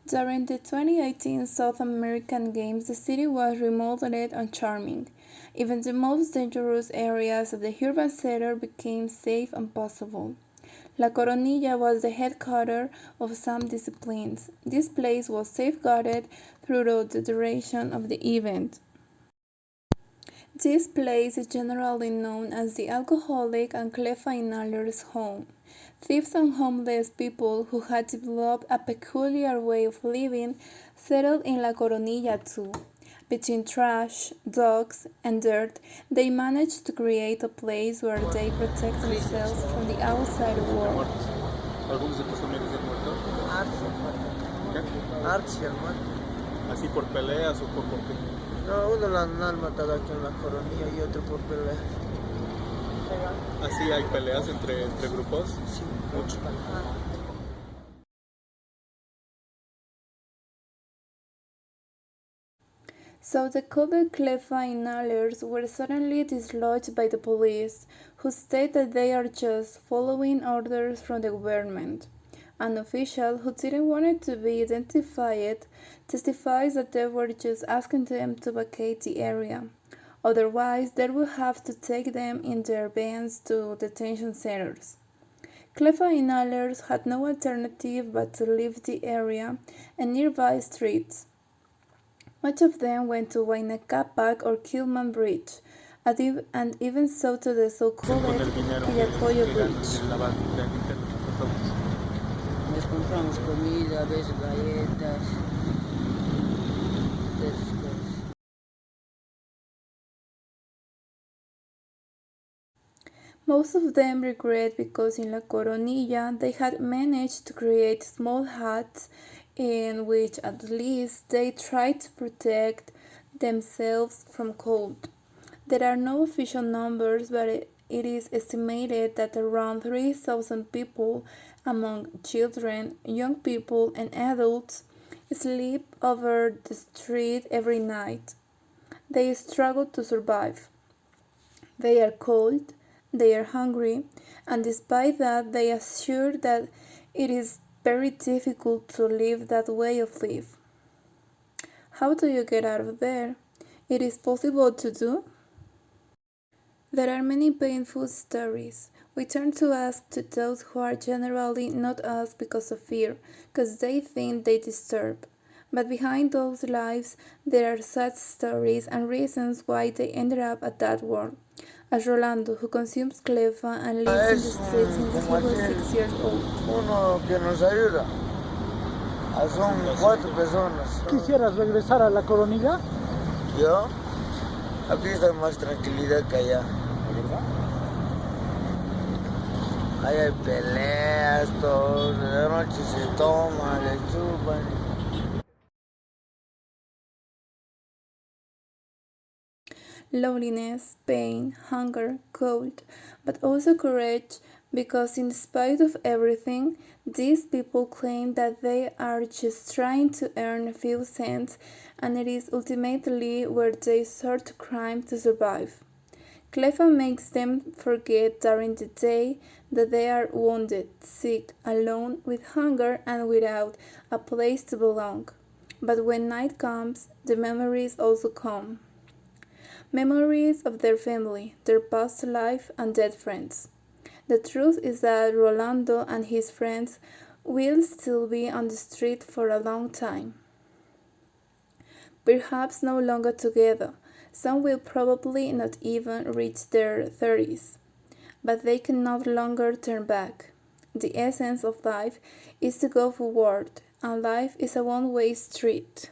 During the 2018 South American Games, the city was remodeled and charming. Even the most dangerous areas of the urban center became safe and possible. La Coronilla was the headquarters of some disciplines. This place was safeguarded throughout the duration of the event. This place is generally known as the alcoholic and Clefa inhaler's home. Thieves and homeless people who had developed a peculiar way of living settled in La Coronilla too. Between trash, dogs, and dirt, they managed to create a place where they protect themselves from the outside world. ¿Algunos de tus familiares han muerto? Arts y el muerto. ¿Así por peleas o por qué? No, uno lo han matado aquí en La Coronilla y otro por pelea. ¿Así hay peleas entre grupos? Sí, mucho. So the covered Clefa inhalers were suddenly dislodged by the police, who state that they are just following orders from the government. An official who didn't want to be identified testifies that they were just asking them to vacate the area. Otherwise, they would have to take them in their vans to detention centers. Clefa inhalers had no alternative but to leave the area and nearby streets. Much of them went to Huayna Capac or Quilman Bridge, and even so to the so-called Yacoyo Bridge. Les compramos comida, a veces galletas. Most of them regret because in La Coronilla they had managed to create small huts in which at least they tried to protect themselves from cold. There are no official numbers, but it is estimated that around 3,000 people, among children, young people, and adults, sleep over the street every night. They struggle to survive. They are cold, they are hungry, and despite that, they assure that it is very difficult to live that way of life. How do you get out of there? It is possible to do. There are many painful stories. We turn to ask to those who are generally not asked because of fear, because they think they disturb. But behind those lives, there are sad stories and reasons why they ended up at that world. As Rolando, who consumes Clefa and lives in the streets since he was 6 years old. Uno que nos ayuda. Son 4 personas. ¿Quisieras regresar a La Coronilla? ¿Yo? Aquí está más tranquilidad que allá. Ahí hay peleas, todos, de la noche se toman, le chupan. Loneliness, pain, hunger, cold, but also courage, because in spite of everything, these people claim that they are just trying to earn a few cents, and it is ultimately where they sort to crime to survive. Clefa makes them forget during the day that they are wounded, sick, alone, with hunger, and without a place to belong. But when night comes, the memories also come. Memories of their family, their past life, and dead friends. The truth is that Rolando and his friends will still be on the street for a long time. Perhaps no longer together. Some will probably not even reach their 30s. But they can no longer turn back. The essence of life is to go forward, and life is a one-way street.